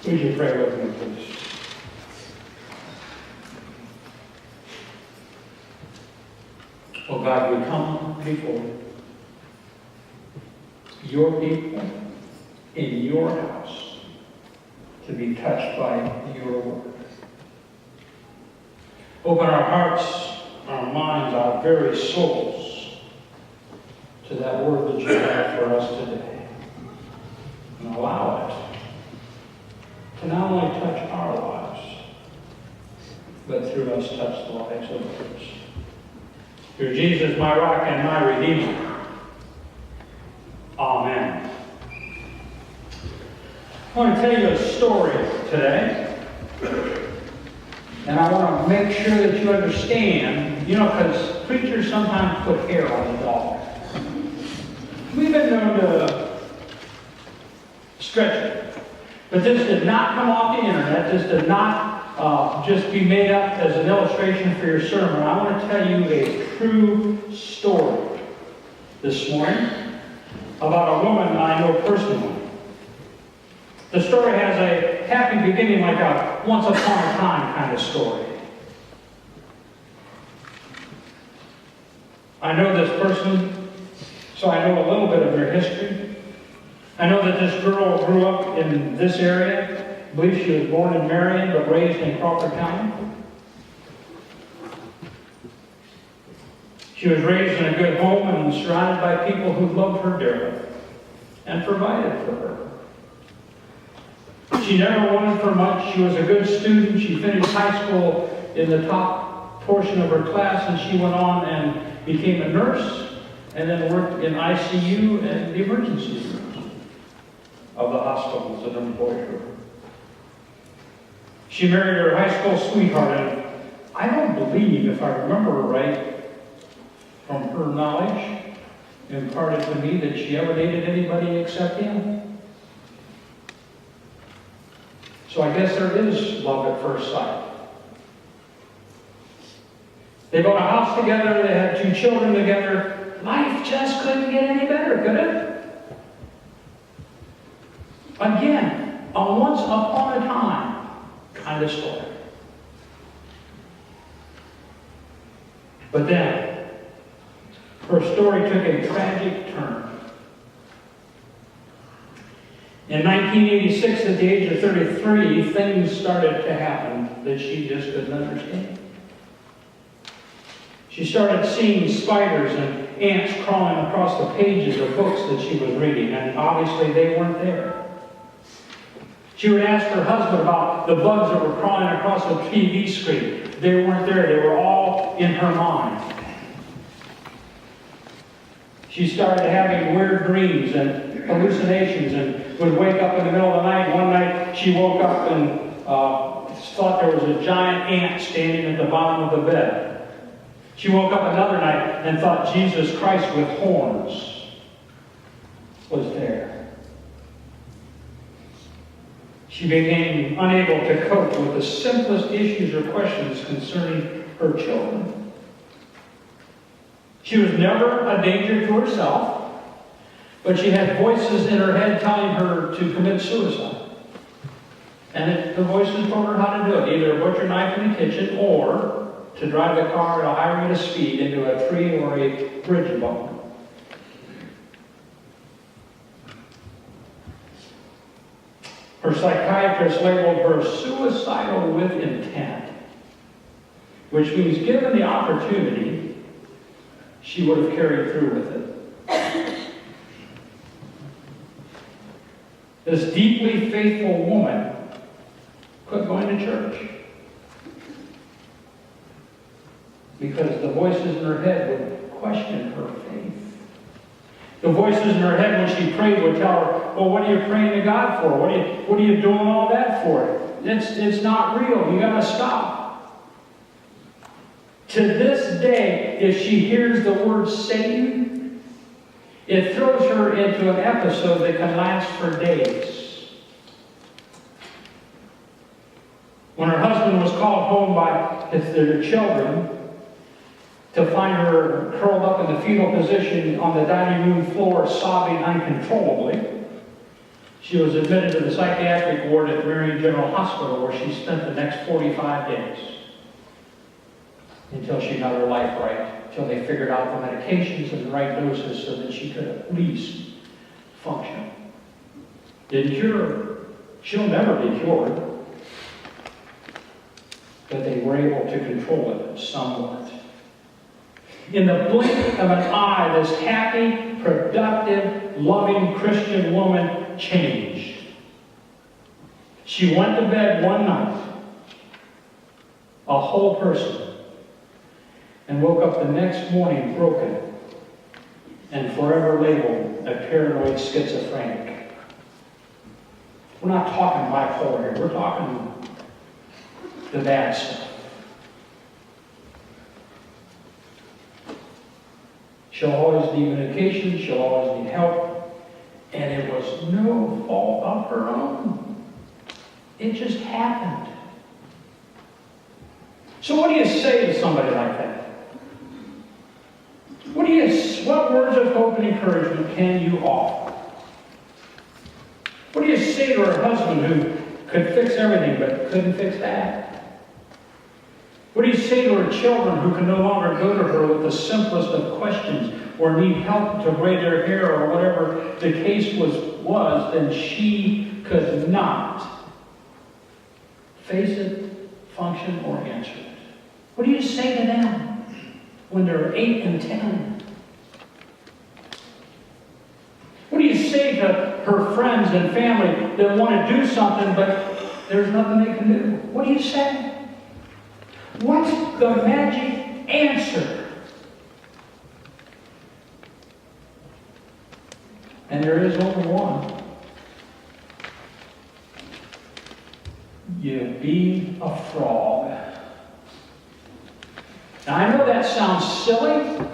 Would you pray with me, please? Oh God, we come before your people in your house to be touched by your word. Open our hearts, our minds, our very souls to that word that you have for us today. And allow it to not only touch our lives, but through us touch the lives of others. Through Jesus, my rock and my redeemer. Amen. I want to tell you a story today. And I want to make sure that you understand, because preachers sometimes put hair on the dog. We've been known to stretch it. But this did not come off the internet. This did not just be made up as an illustration for your sermon. I want to tell you a true story this morning about a woman I know personally. The story has a happy beginning, like a once upon a time kind of story. I know this person, so I know a little bit of their history. I know that this girl grew up in this area. I believe she was born in Marion, but raised in Crawford County. She was raised in a good home and surrounded by people who loved her dearly and provided for her. She never wanted for much. She was a good student. She finished high school in the top portion of her class, and she went on and became a nurse, and then worked in ICU and the emergency rooms of the hospitals that employed her. She married her high school sweetheart, and I don't believe, if I remember right, from her knowledge imparted to me, that she ever dated anybody except him. So I guess there is love at first sight. They bought a house together, they had 2 children together. Life just couldn't get any better, could it? Again, a once upon a time kind of story. But then, her story took a tragic turn. In 1986, at the age of 33, things started to happen that she just couldn't understand. She started seeing spiders and ants crawling across the pages of books that she was reading, and obviously they weren't there. She would ask her husband about the bugs that were crawling across the TV screen. They weren't there. They were all in her mind. She started having weird dreams and hallucinations and would wake up in the middle of the night. One night she woke up and thought there was a giant ant standing at the bottom of the bed. She woke up another night and thought Jesus Christ with horns was there. She became unable to cope with the simplest issues or questions concerning her children. She was never a danger to herself, but she had voices in her head telling her to commit suicide. And the voices told her how to do it, either a butcher knife in the kitchen or to drive the car at a high rate of speed into a tree or a bridge above. Her psychiatrist labeled her suicidal with intent, which means given the opportunity, she would have carried through with it. This deeply faithful woman quit going to church because the voices in her head would question her faith. The voices in her head when she prayed would tell her, well, what are you praying to God for? What are you doing all that for? It's not real. You got to stop. To this day, if she hears the word Satan, it throws her into an episode that can last for days. When her husband was called home by their children, to find her curled up in the fetal position on the dining room floor, sobbing uncontrollably, She was admitted to the psychiatric ward at Marion General Hospital, where she spent the next 45 days until she got her life right, until they figured out the medications and the right doses so that she could at least function. Didn't cure her. She'll never be cured. But they were able to control it somewhat. In the blink of an eye, this happy, productive, loving Christian woman changed. She went to bed one night, a whole person, and woke up the next morning broken and forever labeled a paranoid schizophrenic. We're not talking bipolar here. We're talking the bad stuff. She'll always need medication. She'll always need help. And it was no fault of her own. It just happened. So what do you say to somebody like that? What words of hope and encouragement can you offer? What do you say to her husband who could fix everything but couldn't fix that? What do you say to her children who can no longer go to her with the simplest of questions or need help to braid their hair or whatever the case was, then she could not face it, function, or answer it? What do you say to them when they're 8 and 10? What do you say to her friends and family that want to do something but there's nothing they can do? What do you say? What's the magic answer? And there is only one. You be a frog. Now I know that sounds silly,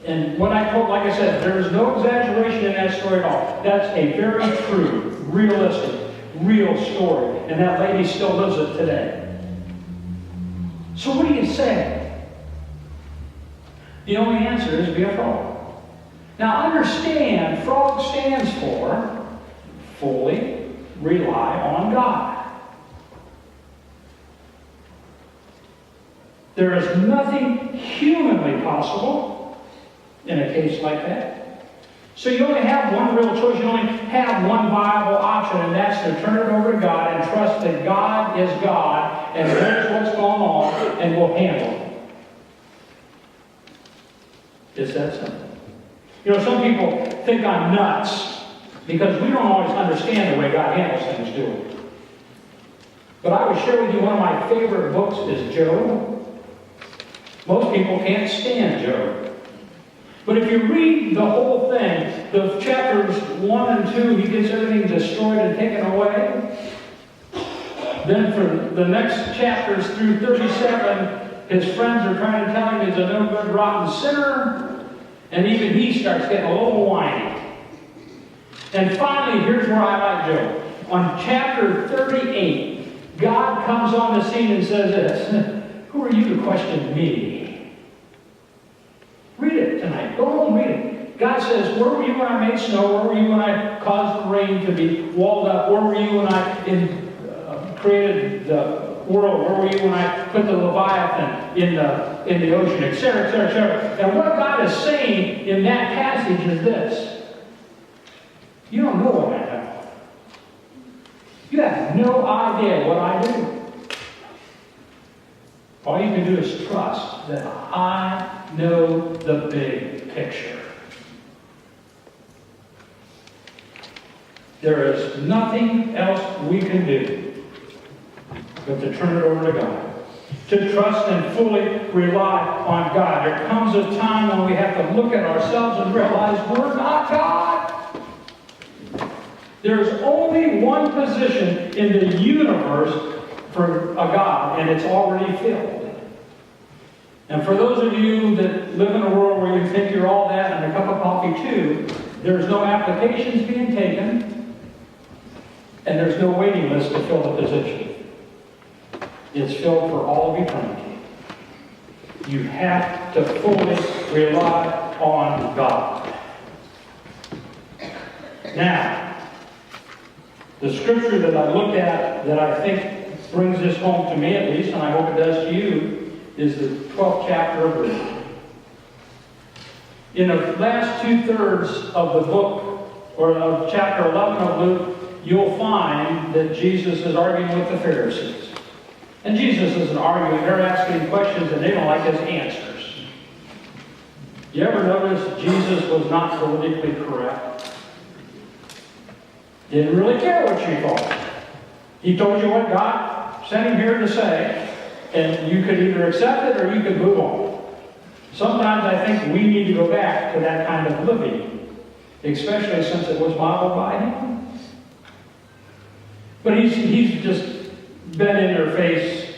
and what I told, like I said, there is no exaggeration in that story at all. That's a very true, realistic, real story, and that lady still lives it today. So what do you say? The only answer is be a frog. Now understand, frog stands for fully rely on God. There is nothing humanly possible in a case like that. So you only have one real choice. You only have one viable option, and that's to turn it over to God and trust that God is God and knows what's going on and will handle it. It's that simple. You know, some people think I'm nuts because we don't always understand the way God handles things, do we? But I would share with you one of my favorite books is Job. Most people can't stand Job. But if you read the whole thing, the chapters 1 and 2, he gets everything destroyed and taken away. Then for the next chapters through 37, his friends are trying to tell him he's a no good, rotten sinner. And even he starts getting a little whiny. And finally, here's where I like Job. On chapter 38, God comes on the scene and says this, "Who are you to question me?" Read it tonight. Go home and read it. God says, "Where were you when I made snow? Where were you when I caused the rain to be walled up? Where were you when I created the world? Where were you when I put the Leviathan in the ocean?" Etc., etc., etc. And what God is saying in that passage is this: you don't know what I know. You have no idea what I do. All you can do is trust that I know the big picture. There is nothing else we can do but to turn it over to God. To trust and fully rely on God. There comes a time when we have to look at ourselves and realize we're not God. There's only one position in the universe for a God, and it's already filled. And for those of you that live in a world where you think you're all that and a cup of coffee too, there's no applications being taken, and there's no waiting list to fill the position. It's filled for all of eternity. You have to fully rely on God. Now, The scripture that I looked at that I think brings this home to me at least, and I hope it does to you, is the 12th chapter of Luke. In the last 2/3 of the book, or of chapter 11 of Luke, you'll find that Jesus is arguing with the Pharisees. And Jesus isn't arguing, they're asking questions and they don't like his answers. You ever notice Jesus was not politically correct? Didn't really care what you thought. He told you what God sent him here to say, and you could either accept it or you could move on. Sometimes I think we need to go back to that kind of living, especially since it was modeled by him. But he's just been in their face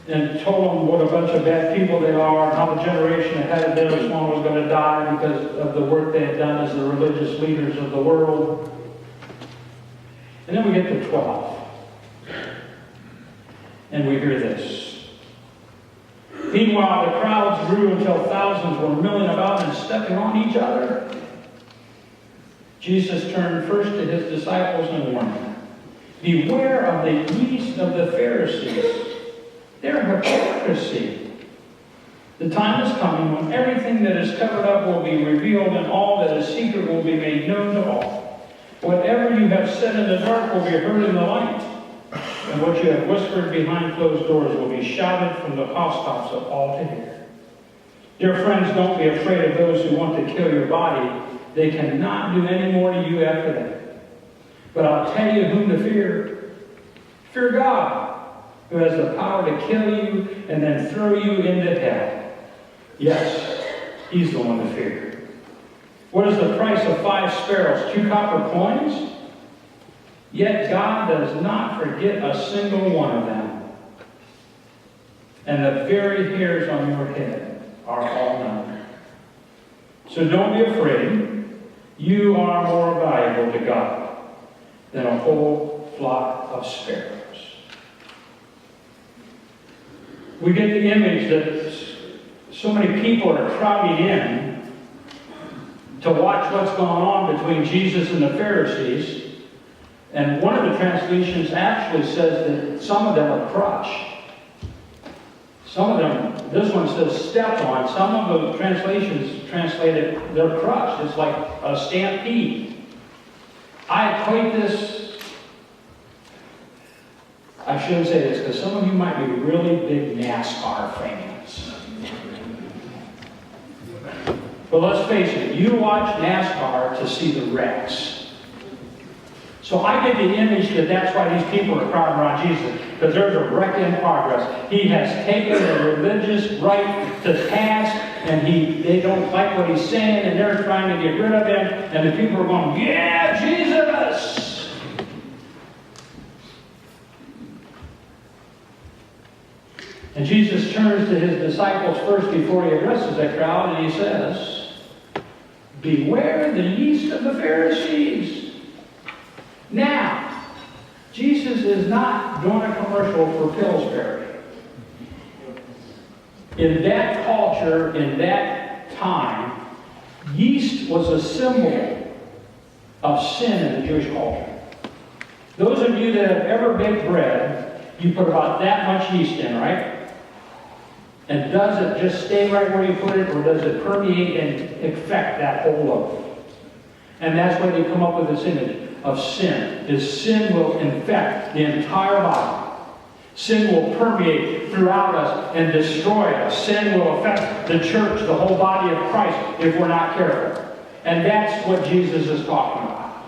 and told them what a bunch of bad people they are, and how the generation ahead of them, this one was going to die because of the work they had done as the religious leaders of the world. And then we get to 12. And we hear this. Meanwhile, the crowds grew until thousands were milling about and stepping on each other. Jesus turned first to his disciples and warned them, beware of the yeast of the Pharisees, their hypocrisy. The time is coming when everything that is covered up will be revealed, and all that is secret will be made known to all. Whatever you have said in the dark will be heard in the light, and what you have whispered behind closed doors will be shouted from the housetops of all to hear. Dear friends, don't be afraid of those who want to kill your body. They cannot do any more to you after that. But I'll tell you whom to fear. Fear God, who has the power to kill you and then throw you into hell. Yes, he's the one to fear. What is the price of 5 sparrows? 2 copper coins? Yet God does not forget a single one of them. And the very hairs on your head are all numbered. So don't be afraid. You are more valuable to God than a whole flock of sparrows. We get the image that so many people are crowding in to watch what's going on between Jesus and the Pharisees. And one of the translations actually says that some of them are crushed. Some of them, this one says stepped on. Some of the translations translated they're crushed. It's like a stampede. I equate this, I shouldn't say this because some of you might be really big NASCAR fans. But let's face it, you watch NASCAR to see the wrecks. So I get the image that that's why these people are crowding around Jesus, because there's a wreck in progress. He has taken the religious right to task, and they don't like what he's saying, and they're trying to get rid of him, and the people are going, yeah, Jesus! And Jesus turns to his disciples first before he addresses that crowd, and he says, beware the yeast of the Pharisees. Now, Jesus is not doing a commercial for Pillsbury. In that culture, in that time, yeast was a symbol of sin in the Jewish culture. Those of you that have ever baked bread, you put about that much yeast in, right? And does it just stay right where you put it, or does it permeate and affect that whole loaf? And that's why they come up with this image of sin. Is sin will infect the entire body. Sin will permeate throughout us and destroy us. Sin will affect the church, the whole body of Christ, if we're not careful. And that's what Jesus is talking about.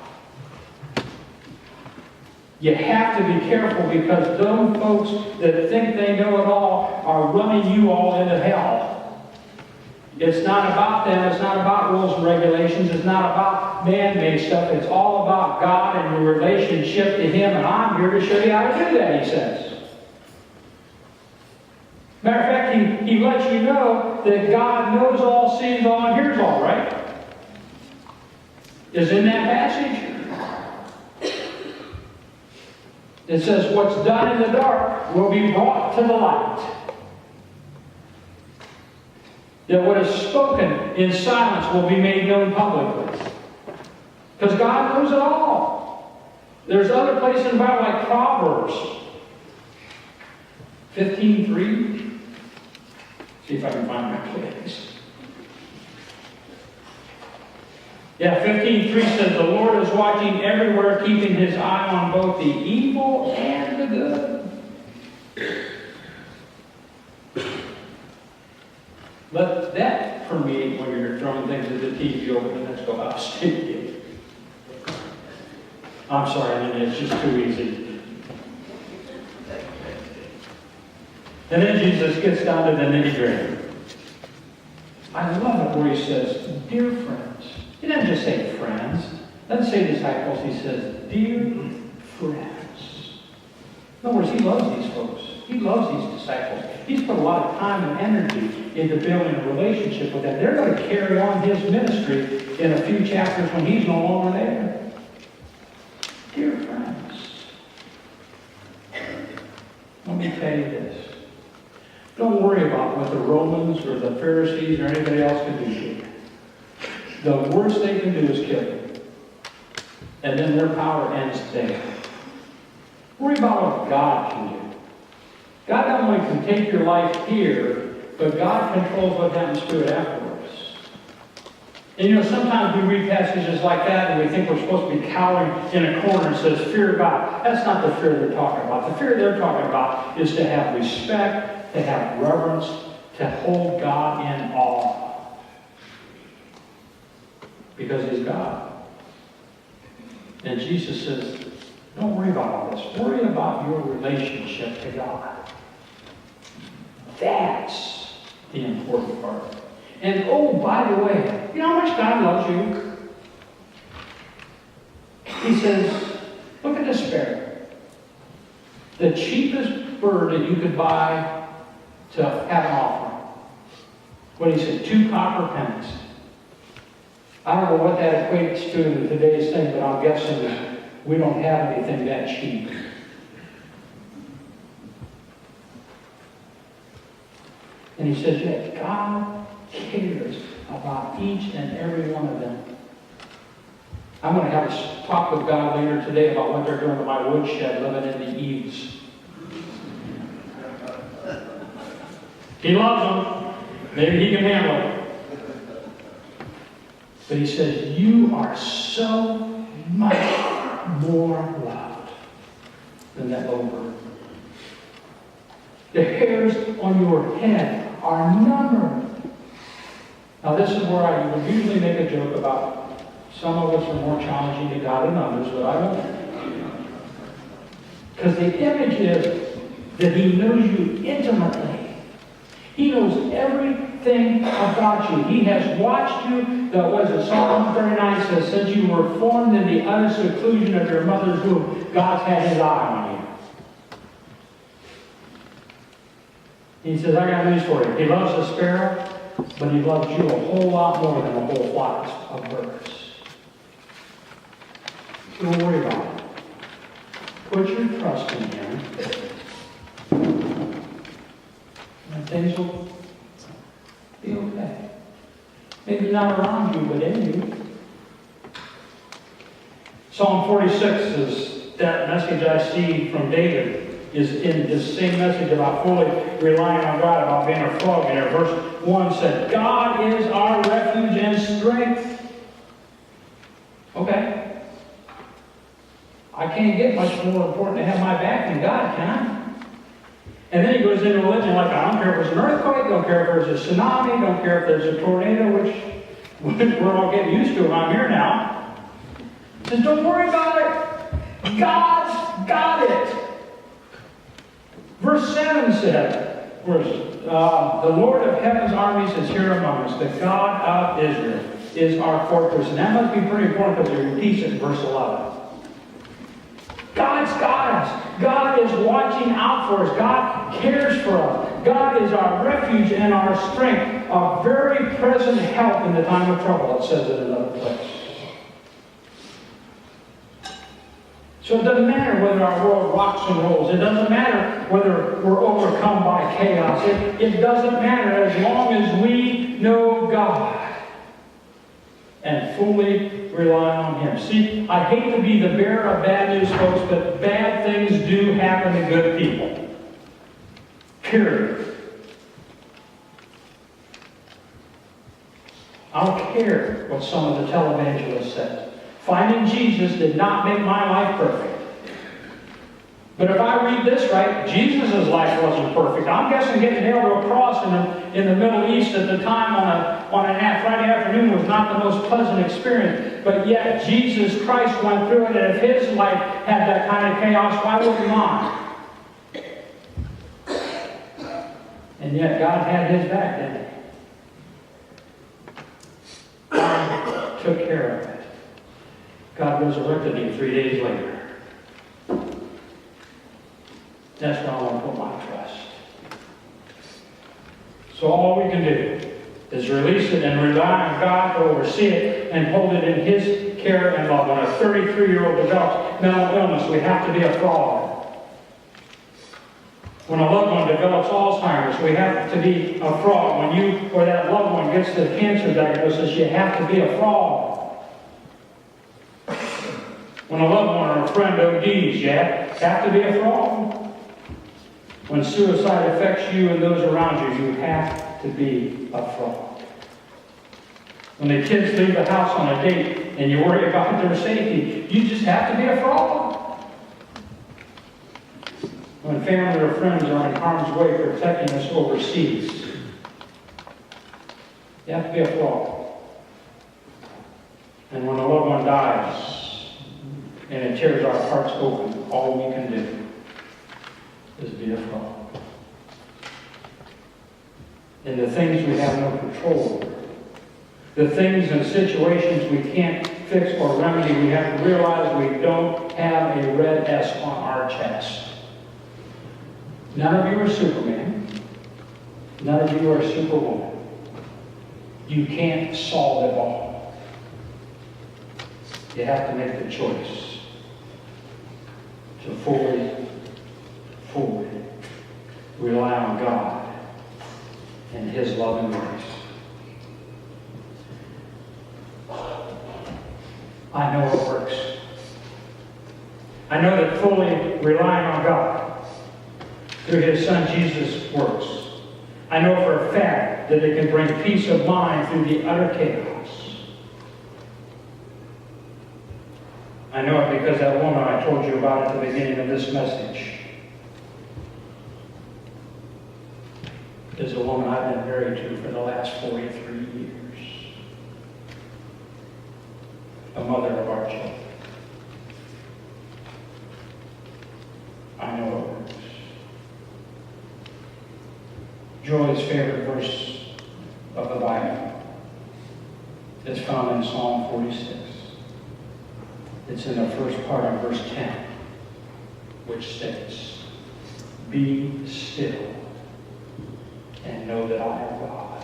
You have to be careful, because those folks that think they know it all are running you all into hell. It's not about them. It's not about rules and regulations. It's not about man-made stuff. It's all about God and your relationship to him. And I'm here to show you how to do that, he says. Matter of fact, he lets you know that God knows all, sees all, and hears all, right? Is in that passage. It says, what's done in the dark will be brought to the light. That what is spoken in silence will be made known publicly. Because God knows it all. There's other places in the Bible like Proverbs 15:3. See if I can find my place. Yeah, 15:3 says, the Lord is watching everywhere, keeping his eye on both the evil and the good. Let that permeate when you're throwing things at the TV over the next house. I'm sorry, I mean, it's just too easy. And then Jesus gets down to the nitty-gritty. I love it where he says, dear friends. He doesn't just say friends. He doesn't say disciples. He says, dear friends. In other words, he loves these folks. He loves these disciples. He's put a lot of time and energy into building a relationship with them. They're going to carry on his ministry in a few chapters when he's no longer there. Dear friends, let me tell you this. Don't worry about what the Romans or the Pharisees or anybody else can do to you. The worst they can do is kill you. And then their power ends there. Worry about what God can do. God not only can take your life here, but God controls what happens to it afterwards. And you know, sometimes we read passages like that and we think we're supposed to be cowering in a corner and says, fear God. That's not the fear they're talking about. The fear they're talking about is to have respect, to have reverence, to hold God in awe. Because he's God. And Jesus says, don't worry about all this. Worry about your relationship to God. That's the important part. And oh, by the way, you know how much God loves you? He says, look at this sparrow. The cheapest bird that you could buy to have an offering. What did he say? 2 copper pennies. I don't know what that equates to in today's thing, but I'm guessing that we don't have anything that cheap. And he says, yet God cares about each and every one of them. I'm going to have a talk with God later today about what they're doing to my woodshed living in the eaves. He loves them. Maybe he can handle it. But he says, you are so much more loved than that little bird. The hairs on your head are numbered. Now this is where I would usually make a joke about some of us are more challenging to God than others, but I won't. Because the image is that he knows you intimately. He knows everything about you. He has watched you. Psalm 139 says, since you were formed in the utter seclusion of your mother's womb, God's had his eye on you. He says, I got news for you. He loves the sparrow, but he loves you a whole lot more than a whole flock of birds. Don't worry about it. Put your trust in him. And things will be okay. Maybe not around you, but in you. Psalm 46 is that message I see from David is in this same message about fully relying on God, about being a frog in there. Verse 1 said, God is our refuge and strength. Okay. I can't get much more important to have my back than God, can I? And then he goes into religion like, I don't care if there's an earthquake, don't care if there's a tsunami, don't care if there's a tornado, which we're all getting used to around here now. He says, don't worry about it. God's got it. Verse 7 said, the Lord of heaven's armies is here among us. The God of Israel is our fortress. And that must be pretty important because he repeats it in verse 11. God's got us. God is watching out for us. God cares for us. God is our refuge and our strength, a very present help in the time of trouble, it says in another place. So it doesn't matter whether our world rocks and rolls. It doesn't matter whether we're overcome by chaos. It doesn't matter as long as we know God and fully rely on Him. See, I hate to be the bearer of bad news, folks, but bad things do happen to good people. Period. I don't care what some of the televangelists said. Finding Jesus did not make my life perfect. But if I read this right, Jesus' life wasn't perfect. I'm guessing getting nailed to a cross in the Middle East at the time on a Friday afternoon was not the most pleasant experience. But yet Jesus Christ went through it, and if His life had that kind of chaos, why wouldn't mine? And yet God had His back, didn't He? God took care of it. God resurrected Him 3 days later. That's where I want to put my trust. So all we can do is release it and rely on God to oversee it and hold it in His care and love. When a 33-year-old develops mental illness, we have to be a fraud. When a loved one develops Alzheimer's, we have to be a fraud. When you or that loved one gets the cancer diagnosis, you have to be a fraud. When a loved one or a friend ODs, you have to be a fraud. When suicide affects you and those around you, you have to be a fraud. When the kids leave the house on a date and you worry about their safety, you just have to be a fraud. When family or friends are in harm's way protecting us overseas, you have to be a fraud. And when a loved one dies and it tears our hearts open, all we can do is be a fraud. And the things we have no control over, the things and situations we can't fix or remedy, we have to realize we don't have a red S on our chest. None of you are Superman. None of you are Superwoman. You can't solve it all. You have to make the choice to fully rely on God and His love and grace. I know it works. I know that fully relying on God through His Son Jesus works. I know for a fact that it can bring peace of mind through the utter chaos. I know it because that woman I told you about at the beginning of this message is a woman I've been married to for the last 43 years. A mother of our children. I know it works. Joy's favorite verse of the Bible is found in Psalm 46. It's in the first part of verse 10, which states, "Be still and know that I am God."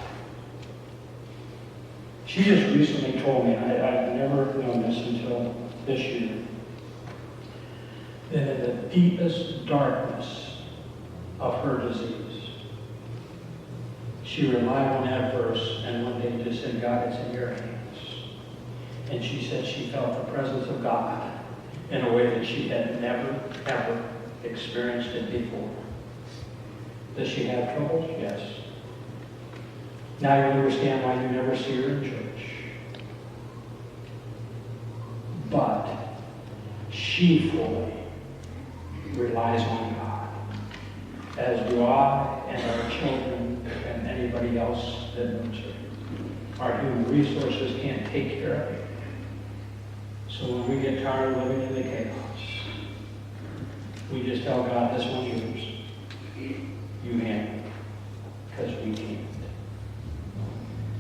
She just recently told me, I've never known this until this year, that in the deepest darkness of her disease, she relied on that verse, and one day just said, "God, it's in your hands." And she said she felt the presence of God in a way that she had never, ever experienced it before. Does she have troubles? Yes. Now you understand why you never see her in church. But she fully relies on God, as do I and our children and anybody else that knows her. Our human resources can't take care of it. So when we get tired of living in the chaos, we just tell God, this one's yours. You handle it, because we can't.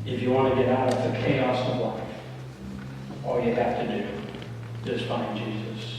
If you want to get out of the chaos of life, all you have to do is find Jesus.